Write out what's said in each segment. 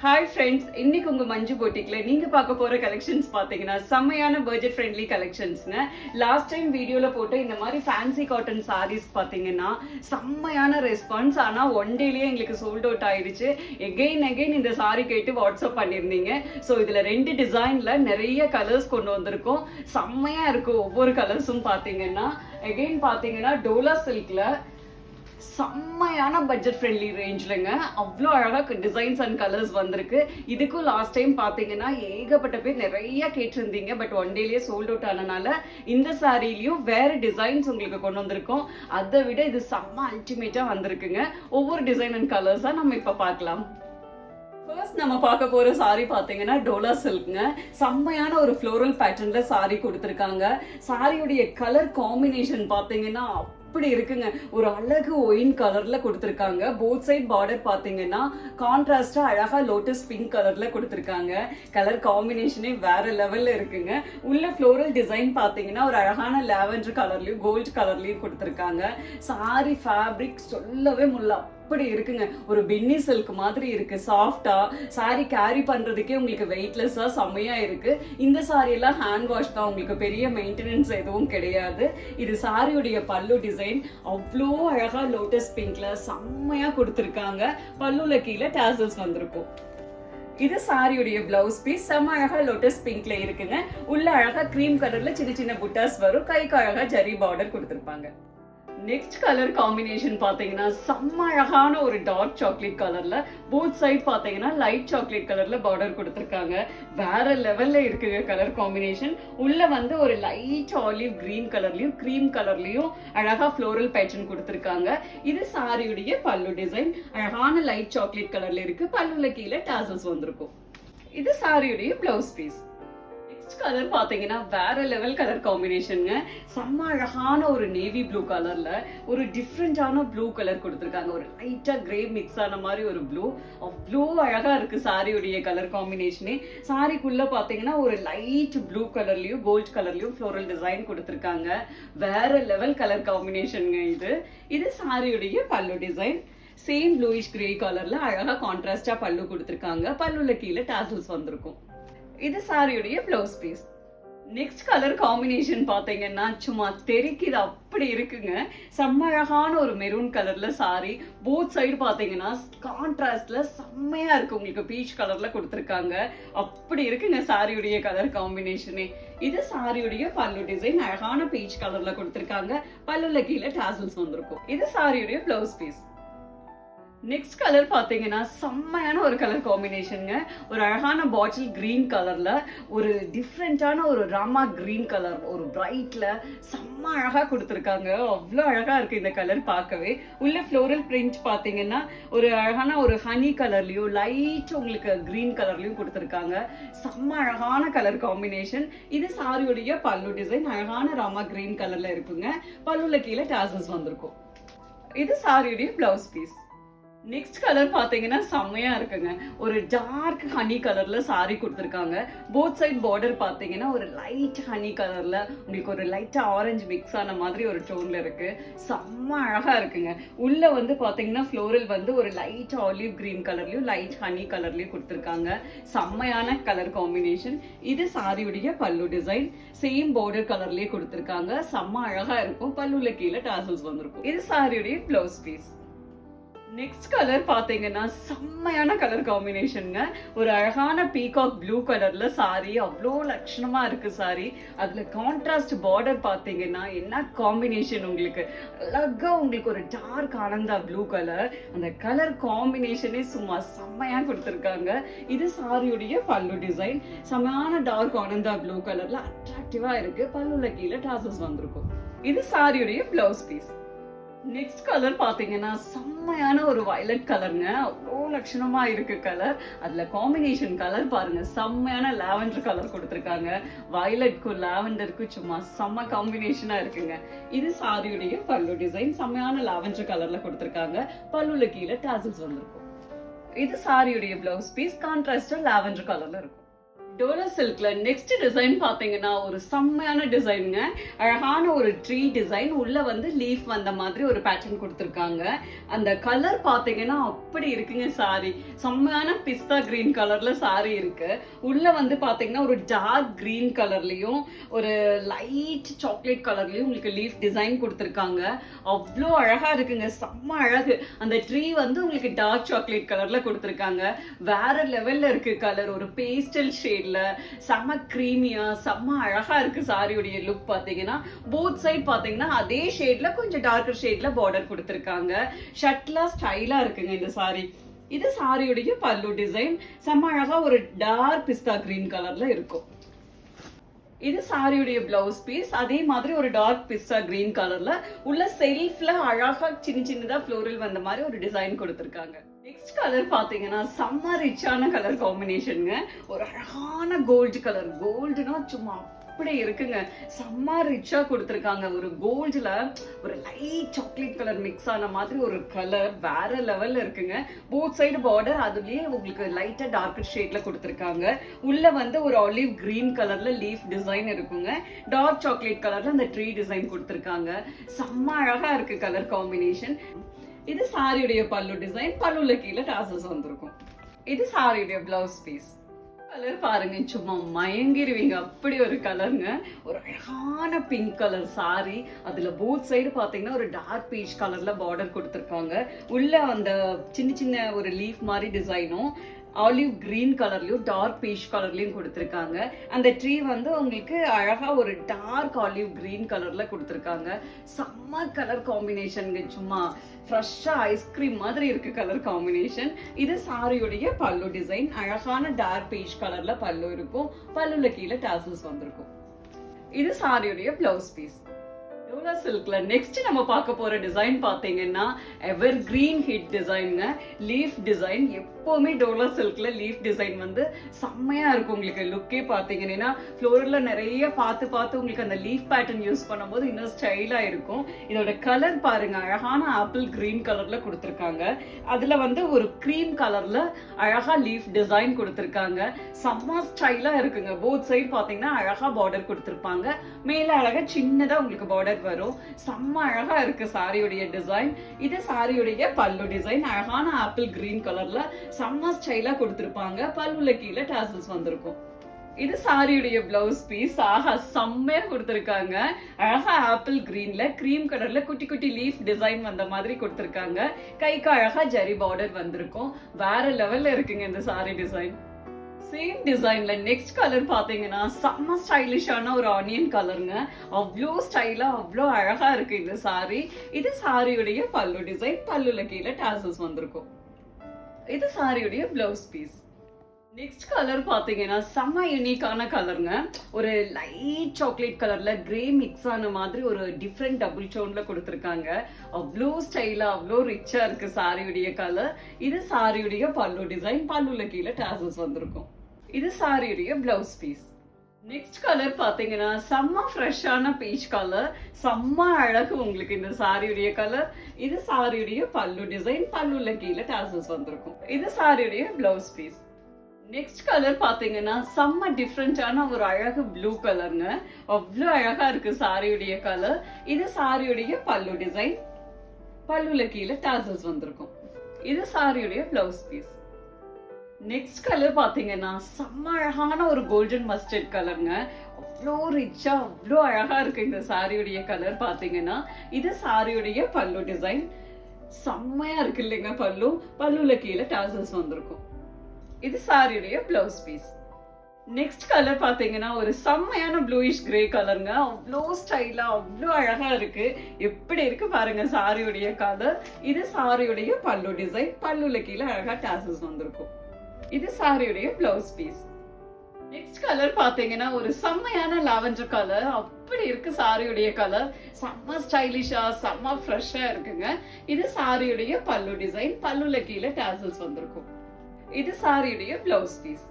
Hi friends, இன்னைக்கு உங்க மஞ்சு போட்டிக்ல நீங்க பார்க்க போற கலெக்ஷன்ஸ் பாத்தீங்கன்னா செம்மையான பட்ஜெட் ஃப்ரெண்ட்லி கலெக்ஷன்ஸ்ங்க. லாஸ்ட் டைம் வீடியோல போட்டு இந்த மாதிரி ஃபேன்சி காட்டன் சாரீஸ் பாத்தீங்கன்னா செம்மையான ரெஸ்பான்ஸ். ஆனா ஒன் டேலயே எங்களுக்கு சோல்ட் அவுட் ஆயிடுச்சு. எகெயின் இந்த சாரி கேட்டு வாட்ஸ்அப் பண்ணிருந்தீங்க. ஸோ இதுல 2 டிசைன்ல நிறைய கலர்ஸ் கொண்டு வந்திருக்கோம். செம்மையா இருக்கு ஒவ்வொரு கலர்ஸும் பாத்தீங்கன்னா. எகெயின் பாத்தீங்கன்னா டோலா சில்க்ல செம்மையான பட்ஜெட் ஃப்ரெண்ட்லி ரேஞ்ச்லங்க அவ்வளோ அழகாக டிசைன்ஸ் அண்ட் கலர்ஸ் வந்திருக்கு. இதுக்கும் லாஸ்ட் டைம் பார்த்தீங்கன்னா ஏகப்பட்ட பேர் நிறைய கேட்டிருந்தீங்க. பட் ஒன் டேலயே சோல்ட் அவுட் ஆனனால இந்த சாரிலையும் வேற டிசைன்ஸ் உங்களுக்கு கொண்டு வந்திருக்கோம். அதை விட இது செம்ம அல்டிமேட்டா வந்திருக்குங்க. ஒவ்வொரு டிசைன் அண்ட் கலர்ஸா நம்ம இப்ப பார்க்கலாம். ஃபர்ஸ்ட் நம்ம பார்க்க போற சாரி பாத்தீங்கன்னா டோலா சில்க்ங்க. செம்மையான ஒரு ஃப்ளோரல் பேட்டர்ன்ல சாரி கொடுத்துருக்காங்க. சாரியுடைய கலர் காம்பினேஷன் பாத்தீங்கன்னா அப்படி இருக்குங்க. ஒரு அழகு ஒயின் கலர்ல கொடுத்துருக்காங்க. போத் சைட் பார்டர் பாத்தீங்கன்னா கான்ட்ராஸ்டா அழகா லோட்டஸ் பிங்க் கலர்ல கொடுத்துருக்காங்க. கலர் காம்பினேஷனே வேற லெவல்ல இருக்குங்க. உள்ள ஃப்ளோரல் டிசைன் பாத்தீங்கன்னா ஒரு அழகான லாவெண்டர் கலர்லயும் கோல்ட் கலர்லயும் கொடுத்துருக்காங்க. சாரி ஃபேப்ரிக் சொல்லவே முடியல, அப்படி இருக்குங்க. ஒரு பென்னி சில்க் மாதிரி இருக்கு. சாஃப்டா சாரி கேரி பண்றதுக்கே உங்களுக்கு வெயிட்லெஸ்ஸா செம்மையா இருக்கு. இந்த சாரி எல்லாம் ஹேண்ட் வாஷ் தான், உங்களுக்கு பெரிய மெயின்டெனன்ஸ் எதுவும் கிடையாது. இது சாரியுடைய பல்லு டிசைன் அவ்வளோ அழகா லோட்டஸ் பிங்க்ல செம்மையா கொடுத்துருக்காங்க. பல்லுல கீழே டாசல்ஸ் வந்திருக்கும். இது சாரியுடைய பிளவுஸ் பீஸ் செம்ம அழகா லோட்டஸ் பிங்க்ல இருக்குங்க. உள்ள அழகா கிரீம் கலர்ல சின்ன சின்ன புட்டாஸ் வரும். கைக்கு அழகா ஜரி பார்டர் கொடுத்துருப்பாங்க. நெக்ஸ்ட் கலர் காம்பினேஷன் பாத்தீங்கன்னா செம்ம அழகான ஒரு டார்க் சாக்லேட் கலர்ல, போத் சைட் பாத்தீங்கன்னா லைட் சாக்லேட் கலர்ல பார்டர் கொடுத்துருக்காங்க. வேற லெவல்ல இருக்குங்க கலர் காம்பினேஷன். உள்ள வந்து ஒரு லைட் ஆலிவ் கிரீன் கலர்லயும் கிரீம் கலர்லயும் அழகா ஃப்ளோரல் பேட்டர்ன் கொடுத்துருக்காங்க. இது சாரியுடைய பல்லு டிசைன் அழகான லைட் சாக்லேட் கலர்ல இருக்கு. பல்லுல கீழே டாசல்ஸ் வந்திருக்கும். இது சாரியுடைய பிளவுஸ் பீஸ். கலர் பாத்தீங்கன்னா வேற லெவல் கலர் காம்பினேஷனுங்க. செம்ம அழகான ஒரு நேவி ப்ளூ கலர்ல ஒரு டிஃப்ரெண்டான ப்ளூ கலர் கொடுத்துருக்காங்க. ஒரு லைட்டா கிரே மிக்ஸ் ஆன மாதிரி ஒரு ப்ளூ அவ்வளோ அழகா இருக்கு சாரியுடைய கலர் காம்பினேஷனே. சாரிக்குள்ள பாத்தீங்கன்னா ஒரு லைட் ப்ளூ கலர்லயும் கோல்ட் கலர்லயும் ஃப்ளோரல் டிசைன் கொடுத்துருக்காங்க. வேற லெவல் கலர் காம்பினேஷனுங்க இது. இது சாரியுடைய பல்லு டிசைன். சேம் ப்ளூயிஷ் கிரே கலர்ல அழகா கான்ட்ராஸ்டா பல்லு கொடுத்துருக்காங்க. பல்லுல கீழே டாசல்ஸ் வந்திருக்கும். இது சாரியுடைய blouse piece. Next colour combination பாத்தீங்கன்னா சும்மா தெரிக்குது, அப்படி இருக்குங்க. செம்ம அழகான ஒரு மெரூன் கலர்ல சாரி. போத் சைடு பாத்தீங்கன்னா கான்ட்ராஸ்ட்ல செம்மையா இருக்கு. உங்களுக்கு பீச் கலர்ல கொடுத்துருக்காங்க. அப்படி இருக்குங்க சாரியுடைய கலர் காம்பினேஷனே. இது சாரியுடைய பல்லு டிசைன் அழகான பீச் கலர்ல கொடுத்துருக்காங்க. பல்லுல கீழே டாசல்ஸ் வந்திருக்கும். இது சாரியுடைய பிளவுஸ் பீஸ். நெக்ஸ்ட் கலர் பாத்தீங்கன்னா செம்மையான ஒரு கலர் காம்பினேஷனுங்க. ஒரு அழகான பாட்டில் கிரீன் கலர்ல ஒரு டிஃப்ரெண்டான ஒரு ராமா கிரீன் கலர் ஒரு பிரைட்ல செம்ம அழகா கொடுத்துருக்காங்க. அவ்வளோ அழகா இருக்கு இந்த கலர் பார்க்கவே. உள்ள ஃப்ளோரல் பிரிண்ட் பாத்தீங்கன்னா ஒரு அழகான ஒரு ஹனி கலர்லயும் லைட் உங்களுக்கு கிரீன் கலர்லயும் கொடுத்துருக்காங்க. செம்ம அழகான கலர் காம்பினேஷன். இது சாரியுடைய பல்லு டிசைன் அழகான ராமா கிரீன் கலர்ல இருக்குங்க. பல்லுல கீழே டாசல்ஸ் வந்திருக்கும். இது சாரியுடைய பிளவுஸ் பீஸ். நெக்ஸ்ட் கலர் பாத்தீங்கன்னா செம்மையா இருக்குங்க. ஒரு டார்க் ஹனி கலர்ல சாரி கொடுத்துருக்காங்க. போத் சைட் பார்டர் பாத்தீங்கன்னா ஒரு லைட் ஹனி கலர்ல உங்களுக்கு ஒரு லைட்டா ஆரஞ்சு மிக்ஸ் ஆன மாதிரி ஒரு டோன்ல இருக்கு. செம்ம அழகா இருக்குங்க. உள்ள வந்து பாத்தீங்கன்னா ஃப்ளோரல் வந்து ஒரு லைட் ஆலிவ் கிரீன் கலர்லயும் லைட் ஹனி கலர்லயும் கொடுத்துருக்காங்க. செம்மையான கலர் காம்பினேஷன். இது சாரியுடைய பல்லு டிசைன். சேம் பார்டர் கலர்லயே கொடுத்துருக்காங்க. செம்ம அழகா இருக்கும். பல்லுல கீழே டாசல்ஸ் வந்திருக்கும். இது சாரியுடைய பிளவுஸ் பீஸ். நெக்ஸ்ட் கலர் பாத்தீங்கன்னா செம்மையான கலர் காம்பினேஷனுங்க. ஒரு அழகான பீகாக் ப்ளூ கலர்ல சாரி அவ்வளோ லட்சணமா இருக்கு சாரி. அதுல கான்ட்ராஸ்ட் பார்டர் பாத்தீங்கன்னா என்ன காம்பினேஷன் உங்களுக்கு அழகா உங்களுக்கு ஒரு டார்க் ஆனந்தா ப்ளூ கலர். அந்த கலர் காம்பினேஷனே சும்மா செம்மையா கொடுத்துருக்காங்க. இது சாரியுடைய பல்லு டிசைன் செம்மையான டார்க் ஆனந்தா ப்ளூ கலர்ல அட்ராக்டிவா இருக்கு. பல்லுல கீழே டாசல்ஸ் வந்திருக்கும். இது சாரியுடைய பிளவுஸ் பீஸ். நெக்ஸ்ட் கலர் பாத்தீங்கன்னா செம்மையான ஒரு வயலட் கலருங்க. அவ்வளோ லட்சணமா இருக்கு கலர். அதுல காம்பினேஷன் கலர் பாருங்க, செம்மையான லாவெண்டர் கலர் கொடுத்துருக்காங்க. வயலட்க்கும் லாவெண்டருக்கும் சும்மா செம்ம காம்பினேஷனா இருக்குங்க. இது சாரியுடைய பல்லு டிசைன் செம்மையான லாவெண்டர் கலர்ல கொடுத்துருக்காங்க. பல்லுல கீழே டாசல்ஸ் வந்திருக்கும். இது சாரியுடைய பிளவுஸ் பீஸ் கான்ட்ராஸ்டா லாவெண்டர் கலர்ல இருக்கும். டோலா சில்க்ல நெக்ஸ்ட் டிசைன் பாத்தீங்கன்னா ஒரு செம்மையான டிசைனுங்க. அழகான ஒரு ட்ரீ டிசைன், உள்ள வந்து லீஃப் வந்த மாதிரி ஒரு பேட்டர்ன் கொடுத்துருக்காங்க. அந்த கலர் பாத்தீங்கன்னா அப்படி இருக்குங்க. சாரி செம்மையான பிஸ்தா கிரீன் கலர்ல சாரி இருக்கு. உள்ள வந்து பாத்தீங்கன்னா ஒரு டார்க் கிரீன் கலர்லயும் ஒரு லைட் சாக்லேட் கலர்லயும் உங்களுக்கு லீஃப் டிசைன் கொடுத்துருக்காங்க. அவ்வளோ அழகா இருக்குங்க, செம்ம அழகு. அந்த ட்ரீ வந்து உங்களுக்கு டார்க் சாக்லேட் கலர்ல கொடுத்துருக்காங்க. வேற லெவல்ல இருக்கு கலர், ஒரு பேஸ்டல் ஷேட், செம்ம கிரீமியா செம்ம அழகா இருக்கு. சாரியுடைய லுக் பாத்தீங்கன்னா போத் சைட் பாத்தீங்கன்னா அதே ஷேட்ல கொஞ்சம் டார்க்கர் ஷேட்ல பார்டர் கொடுத்திருக்காங்க. ஷர்ட்லா ஸ்டைலா இருக்குங்க இந்த சாரி. இது சாரியுடைய பல்லு டிசைன், செம்ம அழகா ஒரு டார்க் பிஸ்தா கிரீன் கலர்ல இருக்கும். இது சாரியுடைய பிளவுஸ் பீஸ், அதே மாதிரி ஒரு டார்க் பிஸ்டா கிரீன் கலர்ல உள்ள செல்ஃப்ல அழகா சின்ன சின்னதா ஃப்ளோரல் வந்த மாதிரி ஒரு டிசைன் கொடுத்திருக்காங்க. நெக்ஸ்ட் கலர் பாத்தீங்கன்னா செம்ம ரிச்சான கலர் காம்பினேஷனுங்க. ஒரு அழகான கோல்டு கலர், கோல்டுனா சும்மா அப்படி இருக்குங்க, செம்ம ரிச்சா கொடுத்திருக்காங்க. ஒரு கோல்டுல ஒரு லைட் சாக்லேட் கலர் மிக்ஸ் ஆன மாதிரி ஒரு கலர் வேற லெவல்ல இருக்குங்க. போத் சைடு பார்டர் அதுலயே உங்களுக்கு லைட்டா டார்க் ஷேட்ல கொடுத்திருக்காங்க. உள்ள வந்து ஒரு ஆலிவ் கிரீன் கலர்ல லீஃப் டிசைன் இருக்குங்க. டார்க் சாக்லேட் கலர்ல அந்த ட்ரீ டிசைன் கொடுத்திருக்காங்க. செம்ம அழகா இருக்கு கலர் காம்பினேஷன். இது சாரியுடைய பல்லு டிசைன், பல்லுல கீழே டாசல்ஸ் வந்திருக்கும். இது சாரியுடைய பிளவுஸ் பீஸ். கலர் பாருங்க, சும்மா மயங்கிருவீங்க, அப்படி ஒரு கலருங்க. ஒரு அழகான பிங்க் கலர் சாரி, அதுல போத் சைடு பாத்தீங்கன்னா ஒரு டார்க் பீச் கலர்ல பார்டர் கொடுத்திருக்காங்க. உள்ள அந்த சின்ன சின்ன ஒரு லீஃப் மாதிரி டிசைனும் ஆலிவ் கிரீன் கலர்லயும் டார்க் பீச் கலர்லயும் கொடுத்திருக்காங்க. அந்த ட்ரீ வந்து உங்களுக்கு அழகா ஒரு டார்க் ஆலிவ் கிரீன் கலர்ல கொடுத்திருக்காங்க. செம்ம கலர் காம்பினேஷன்ங்க, சும்மா ஃப்ரெஷ்ஷா ஐஸ்கிரீம் மாதிரி இருக்கு கலர் காம்பினேஷன். இது சாரியுடைய பல்லு டிசைன், அழகான டார்க் பீச் கலர்ல பல்லு இருக்கும். பல்லுல கீழே டாசல்ஸ் வந்திருக்கும். இது சாரியுடைய பிளவுஸ் பீஸ். டோலா சில்க்ல நெக்ஸ்ட் நம்ம பார்க்க போற டிசைன் பாத்தீங்கன்னா எவர் கிரீன் ஹிட் டிசைன்ங்க. லீஃப் டிசைன் எப்பவுமே டோலா சில்க்ல லீஃப் டிசைன் வந்து செம்மையா இருக்கும். உங்களுக்கு லுக்கே பாத்தீங்கன்னா ஃப்ளோரல்ல நிறைய பார்த்து பார்த்து உங்களுக்கு அந்த லீஃப் பேட்டர்ன் யூஸ் பண்ணும்போது இன்னும் ஸ்டைலா இருக்கும். இதோட கலர் பாருங்க, அழகான ஆப்பிள் கிரீன் கலர்ல கொடுத்திருக்காங்க. அதுல வந்து ஒரு கிரீம் கலர்ல அழகா லீஃப் டிசைன் கொடுத்திருக்காங்க. செம்ம ஸ்டைலா இருக்குங்க. போத் சைடு பாத்தீங்கன்னா அழகா பார்டர் கொடுத்திருப்பாங்க. மேல அழகா சின்னதா உங்களுக்கு பார்டர் வரும். செம்ம அழகா இருக்கு சாரியுடைய டிசைன். இது சாரியுடைய பல்லு டிசைன், அழகான ஆப்பிள் கிரீன் கலர்ல செம்ம ஸ்டைலா கொடுத்திருப்பாங்க. பல்லுல கீழே டாசல்ஸ் வந்திருக்கும். இது சாரியுடைய பிளவுஸ் பீஸ். ஆஹா, செம்மையா கொடுத்திருக்காங்க. அழகா ஆப்பிள் கிரீன்ல கிரீம் கலர்ல குட்டி குட்டி லீஃப் டிசைன் வந்த மாதிரி கொடுத்திருக்காங்க. கைக்கு அழகா ஜரி பார்டர் வந்திருக்கும். வேற லெவல்ல இருக்குங்க இந்த சாரி டிசைன். சேம் டிசைன்ல நெக்ஸ்ட் கலர் பாத்தீங்கன்னா செம்ம ஸ்டைலிஷான ஒரு ஆனியன் கலருங்க. அவ்வளோ ஸ்டைலா அவ்வளோ அழகா இருக்கு இந்த சாரி. இது சாரியுடைய பல்லு டிசைன், பல்லுல கீழே டாசல்ஸ் வந்திருக்கும். இது சாரியுடைய பிளவுஸ் பீஸ். நெக்ஸ்ட் கலர் பாத்தீங்கன்னா செம்ம யூனிக்கான கலருங்க. ஒரு லைட் சாக்லேட் கலர்ல கிரே மிக்ஸ் ஆன மாதிரி ஒரு டிஃப்ரெண்ட் டபுள் டோன்ல கொடுத்திருக்காங்க. அவ்வளோ ஸ்டைலா அவ்வளோ ரிச்சா இருக்கு சாரியுடைய கலர். இது சாரியுடைய பல்லு டிசைன், பல்லுல கீழே டாசல்ஸ் வந்திருக்கும். இது சாரியுடைய பிளவுஸ் பீஸ். நெக்ஸ்ட் கலர் பாத்தீங்கன்னா செம்ம ஃப்ரெஷ்ஷான பீச் கலர், செம்ம அழகு உங்களுக்கு இந்த சாரியுடைய கலர். இது சாரியுடைய பல்லு டிசைன், பல்லுல கீழே டாசல்ஸ் வந்திருக்கும். இது சாரியுடைய பிளவுஸ் பீஸ். நெக்ஸ்ட் கலர் பாத்தீங்கன்னா செம்ம டிஃப்ரெண்டான ஒரு அழகு ப்ளூ கலருங்க. அவ்வளோ அழகா இருக்கு சாரியுடைய கலர். இது சாரியுடைய பல்லு டிசைன், பல்லுல கீழே டாசல்ஸ் வந்திருக்கும். இது சாரியுடைய பிளவுஸ் பீஸ். நெக்ஸ்ட் கலர் பாத்தீங்கன்னா செம்ம அழகான ஒரு கோல்டன் மஸ்டர்ட் கலருங்க. அவ்வளோ ரிச்சா அவ்வளோ அழகா இருக்கு இந்த சாரியுடைய கலர் பாத்தீங்கன்னா. இது சாரியுடைய பல்லு டிசைன், செம்மையா இருக்கு இல்லைங்க பல்லு. பல்லுல கீழே டாசல்ஸ் வந்திருக்கும். இது சாரியுடைய பிளவுஸ் பீஸ். நெக்ஸ்ட் கலர் பாத்தீங்கன்னா ஒரு செம்மையான ப்ளூயிஷ் கிரே கலருங்க. அவ்வளோ ஸ்டைலா அவ்வளோ அழகா இருக்கு. எப்படி இருக்கு பாருங்க சாரியுடைய கலர். இது சாரியுடைய பல்லு டிசைன், பல்லுல கீழே அழகா டாசல்ஸ் வந்திருக்கும். இது சாரியுடைய பிளவுஸ் பீஸ். நெக்ஸ்ட் கலர் பாத்தீங்கன்னா ஒரு செம்மையான லாவெண்டர் கலர். அப்படி இருக்கு சாரியுடைய கலர். செம்ம ஸ்டைலிஷா செம்ம ஃப்ரெஷ்ஷா இருக்குங்க. இது சாரியுடைய பல்லு டிசைன், பல்லுல கீழே டாசல்ஸ் வந்திருக்கும். இது சாரியுடைய பிளவுஸ் பீஸ்.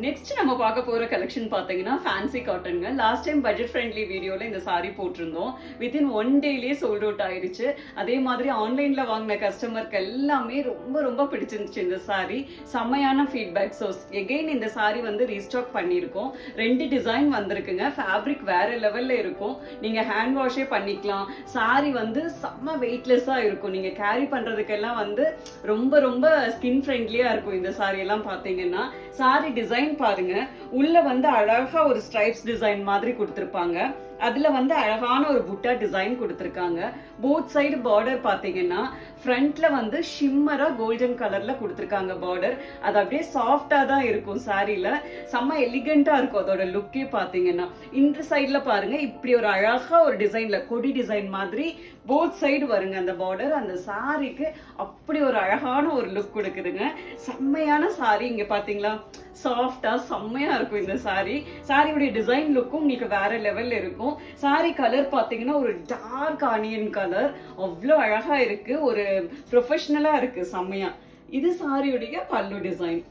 நெக்ஸ்ட் நம்ம பார்க்க போற கலெக்ஷன் பாத்தீங்கன்னா ஃபேன்சி காட்டனுங்க. லாஸ்ட் டைம் பட்ஜெட் ஃப்ரெண்ட்லி வீடியோல இந்த சாரி போட்டிருந்தோம். வித்தின் 1 டேலயே சோல்ட் அவுட் ஆயிடுச்சு. அதே மாதிரி ஆன்லைன்ல வாங்கின கஸ்டமருக்கு எல்லாமே ரொம்ப ரொம்ப பிடிச்சிருந்துச்சு இந்த சாரி. செம்மையான ஃபீட்பேக். ஸோ எகெயின் இந்த சாரி வந்து ரீஸ்டாக் பண்ணியிருக்கோம். 2 டிசைன் வந்திருக்குங்க. ஃபேப்ரிக் வேற லெவல்ல இருக்கும். நீங்க ஹேண்ட் வாஷே பண்ணிக்கலாம். சாரி வந்து செம்ம வெயிட்லெஸ்ஸா இருக்கும். நீங்க கேரி பண்றதுக்கெல்லாம் வந்து ரொம்ப ரொம்ப ஸ்கின் ஃப்ரெண்ட்லியா இருக்கும் இந்த சாரி எல்லாம் பாத்தீங்கன்னா. சாரி டிசைன் பாருங்க. உள்ள வந்து அழகா ஒரு ஸ்ட்ரைப்ஸ் டிசைன் மாதிரி கொடுத்திருப்பாங்க. அதுல வந்து அழகான ஒரு புட்டா டிசைன் கொடுத்திருக்காங்க. போத் சைடு பார்டர் பாத்தீங்கன்னா ஃப்ரண்ட்ல வந்து ஷிம்மரா கோல்டன் கலர்ல கொடுத்திருக்காங்க பார்டர். அது அப்படியே சாஃப்டா தான் இருக்கும் சாரில. செம்ம எலிகண்டா இருக்கும் அதோட லுக்கே பாத்தீங்கன்னா. இந்த சைட்ல பாருங்க இப்படி ஒரு அழகா ஒரு டிசைன்ல கொடி டிசைன் மாதிரி போத் சைடு வருங்க அந்த பார்டர். அந்த சாரிக்கு அப்படி ஒரு அழகான ஒரு லுக் கொடுக்குதுங்க. செம்மையான சாரி. இங்க பாத்தீங்களா சாஃப்டா செம்மையா இருக்கும் இந்த சாரி. சாரியோட டிசைன் லுக்கும் உங்களுக்கு வேற லெவல்ல இருக்கும். சாரி கலர் பாத்தீங்கன்னா ஒரு டார்க் ஆனியன் கலர். அவ்வளோ அழகா இருக்கு. ஒரு ப்ரொஃபஷனலா இருக்கு செம்மையா. இது சாரியுடைய பல்லு டிசைன்.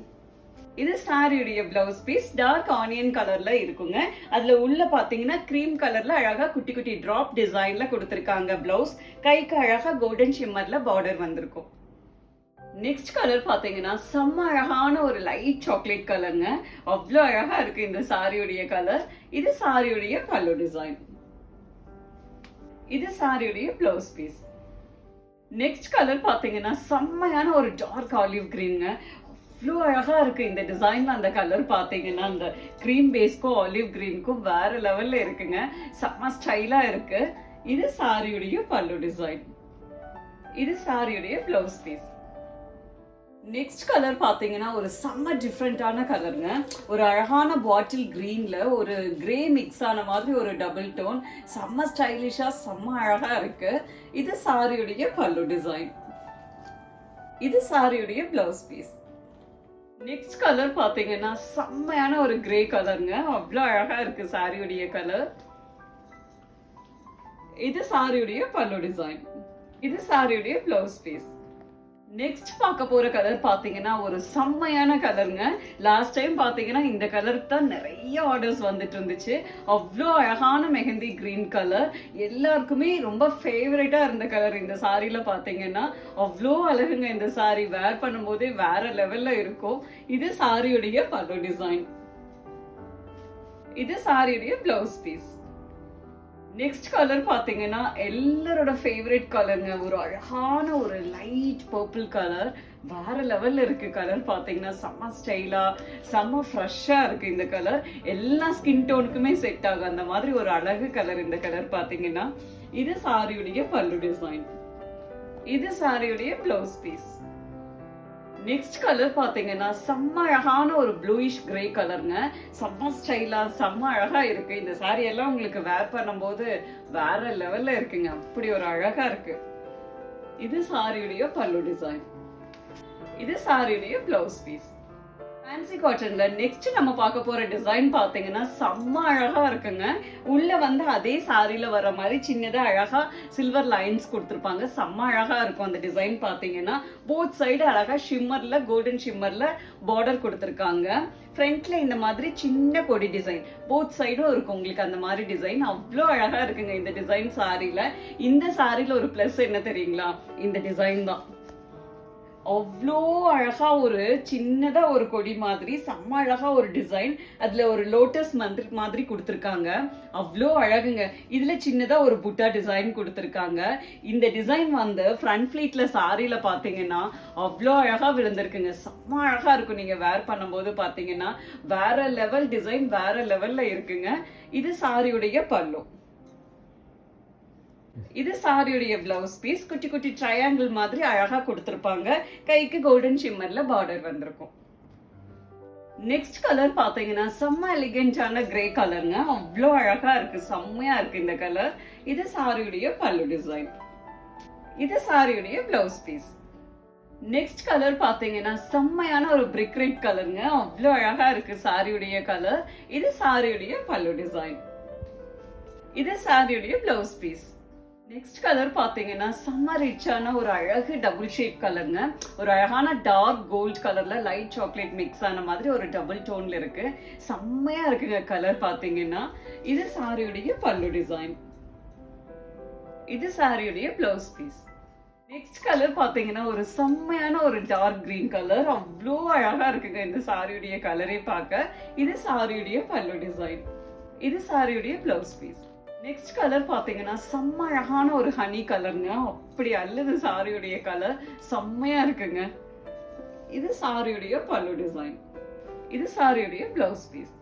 இது சாரியுடைய பிளவுஸ் பீஸ். டார்க் ஆனியன் கலர்ல இருக்குங்க. அதுல உள்ள பாத்தீங்கன்னா கிரீம் கலர்ல அழகா குட்டி குட்டி டிராப் டிசைன்ல கொடுத்திருக்காங்க பிளவுஸ். கைக்கு அழகா கோல்டன் ஷிம்மர்ல பார்டர் வந்திருக்கும். நெக்ஸ்ட் கலர் பாத்தீங்கன்னா செம்ம அழகான ஒரு லைட் சாக்லேட் கலருங்க. அவ்வளோ அழகா இருக்கு இந்த சாரியுடைய கலர். இது சாரியுடைய பல்லு டிசைன். இது சாரியுடைய பிளவுஸ் பீஸ். நெக்ஸ்ட் கலர் பாத்தீங்கன்னா செம்மையான ஒரு டார்க் ஆலிவ் கிரீன்ங்க. அவ்வளோ அழகா இருக்கு இந்த டிசைன்ல. அந்த கலர் பாத்தீங்கன்னா அந்த கிரீம் பேஸ்க்கும் ஆலிவ் கிரீனுக்கும் வேற லெவல்ல இருக்குங்க. செம்ம ஸ்டைலா இருக்கு. இது சாரியுடைய பல்லு டிசைன். இது சாரியுடைய பிளவுஸ் பீஸ். நெக்ஸ்ட் கலர் பாத்தீங்கன்னா ஒரு செம்ம டிஃப்ரெண்டான கலருங்க. ஒரு அழகான பாட்டில் கிரீன்ல ஒரு கிரே மிக்ஸ் ஆன மாதிரி ஒரு டபுள் டோன். செம்ம ஸ்டைலிஷா செம்ம அழகா இருக்கு. இது சாரியுடைய பல்லு டிசைன். இது சாரியுடைய பிளவுஸ் பீஸ். நெக்ஸ்ட் கலர் பாத்தீங்கன்னா செம்மையான ஒரு கிரே கலருங்க. அவ்வளோ அழகா இருக்கு சாரியுடைய கலர். இது சாரியுடைய பல்லு டிசைன். இது சாரியுடைய பிளவுஸ் பீஸ். நெக்ஸ்ட் பார்க்க போற கலர் பாத்தீங்கன்னா ஒரு செம்மையான கலருங்க. லாஸ்ட் டைம் பாத்தீங்கன்னா இந்த கலருக்கு தான் நிறைய ஆர்டர்ஸ் வந்துட்டு இருந்துச்சு. அவ்வளோ அழகான மெஹந்தி கிரீன் கலர். எல்லாருக்குமே ரொம்ப ஃபேவரட்டா இருந்த கலர் இந்த சாரில பாத்தீங்கன்னா. அவ்வளோ அழகுங்க இந்த சாரி. வேர் பண்ணும் போதே வேற லெவல்ல இருக்கும். இது சாரியுடைய பல்லு டிசைன். இது சாரியுடைய பிளவுஸ் பீஸ். நெக்ஸ்ட் கலர் பாத்தீங்கன்னா எல்லாரோட ஃபேவரட் கலருங்க. ஒரு அழகான ஒரு லைட் பர்பிள் கலர். வேற லெவல்ல இருக்கு கலர் பாத்தீங்கன்னா. செம்ம ஸ்டைலா செம்ம ஃப்ரெஷ்ஷா இருக்கு இந்த கலர். எல்லா ஸ்கின் டோனுக்குமே செட் ஆகும் அந்த மாதிரி ஒரு அழகு கலர் இந்த கலர் பாத்தீங்கன்னா. இது சாரியுடைய பல்லு டிசைன். இது சாரியுடைய பிளவுஸ் பீஸ். நெக்ஸ்ட் கலர் பாத்தீங்கன்னா செம்ம அழகான ஒரு ப்ளூயிஷ் கிரே கலருங்க. செம்ம ஸ்டைலா செம்ம அழகா இருக்கு. இந்த சாரி எல்லாம் உங்களுக்கு வேர் பண்ணும்போது வேற லெவல்ல இருக்குங்க. அப்படி ஒரு அழகா இருக்கு. இது சாரியுடைய பல்லு டிசைன். இது சாரியுடைய பிளவுஸ் பீஸ். ஃபேன்சி காட்டன்ல நெக்ஸ்ட் நம்ம பார்க்க போற டிசைன் பாத்தீங்கன்னா செம்ம அழகா இருக்குங்க. உள்ள வந்து அதே சாரில வர மாதிரி சின்னதா அழகா சில்வர் லைன்ஸ் கொடுத்திருப்பாங்க. செம்ம அழகா இருக்கும் அந்த டிசைன் பாத்தீங்கன்னா. போத் சைடு அழகா ஷிம்மர்ல கோல்டன் ஷிம்மர்ல பார்டர் கொடுத்திருக்காங்க. ஃப்ரண்ட்ல இந்த மாதிரி சின்ன கொடி டிசைன் போத் சைடும் இருக்கும் உங்களுக்கு அந்த மாதிரி டிசைன். அவ்வளோ அழகா இருக்குங்க இந்த டிசைன் சாரில. இந்த சாரில ஒரு பிளஸ் என்ன தெரியுங்களா? இந்த டிசைன் தான். அவ்வளோ அழகா ஒரு சின்னதா ஒரு கொடி மாதிரி செம்ம அழகா ஒரு டிசைன். அதுல ஒரு லோட்டஸ் மாதிரி கொடுத்திருக்காங்க. அவ்வளோ அழகுங்க. இதுல சின்னதா ஒரு புட்டா டிசைன் கொடுத்திருக்காங்க. இந்த டிசைன் வந்து ஃப்ரண்ட் ஃபிளீட்ல சாரில பாத்தீங்கன்னா அவ்வளோ அழகா விழுந்திருக்குங்க. செம்ம அழகா இருக்கும் நீங்க வேர் பண்ணும்போது பாத்தீங்கன்னா. வேற லெவல் டிசைன் வேற லெவல்ல இருக்குங்க. இது சாரியுடைய பல்லு. இது சாரியுடைய பிளவுஸ் பீஸ். குட்டி குட்டி ட்ரையாங்கிள் மாதிரி அழகா கொடுத்திருப்பாங்க. கைக்கு கோல்டன் ஷிம்மர்ல பார்டர் வந்திருக்கும். நெக்ஸ்ட் கலர் பாத்தீங்கன்னா செம்ம எலிகென்டான கிரே கலருங்க. அவ்வளோ அழகா இருக்கு. செம்மையா இருக்கு இந்த கலர். இது சாரியுடைய பல்லு டிசைன். இது சாரியுடைய பிளவுஸ் பீஸ். நெக்ஸ்ட் கலர் பாத்தீங்கன்னா செம்மையான ஒரு பிரிக் ரெட் கலருங்க. அவ்வளோ அழகா இருக்கு சாரியுடைய கலர். இது சாரியுடைய பல்லு டிசைன். இது சாரியுடைய பிளவுஸ் பீஸ். நெக்ஸ்ட் கலர் பாத்தீங்கன்னா செம்ம ரிச்சான ஒரு அழகு டபுள் ஷேட் கலருங்க. ஒரு அழகான டார்க் கோல்ட் கலர்ல லைட் சாக்லேட் மிக்ஸ் ஆன மாதிரி ஒரு டபுள் டோன்ல இருக்கு. செம்மையா இருக்குங்க கலர் பாத்தீங்கன்னா. இது சாரியுடைய பல்லு டிசைன். இது சாரியுடைய பிளவுஸ் பீஸ். நெக்ஸ்ட் கலர் பாத்தீங்கன்னா ஒரு செம்மையான ஒரு டார்க் கிரீன் கலர். அவ்வளோ அழகா இருக்குங்க இந்த சாரியுடைய கலரே பார்க்க. இது சாரியுடைய பல்லு டிசைன். இது சாரியுடைய பிளவுஸ் பீஸ். நெக்ஸ்ட் கலர் பாத்தீங்கன்னா செம்ம அழகான ஒரு ஹனி கலருங்க. அப்படி அல்லது சாரியுடைய கலர் செம்மையா இருக்குங்க. இது சாரியுடைய பல்லு டிசைன். இது சாரியுடைய பிளவுஸ் பீஸ்.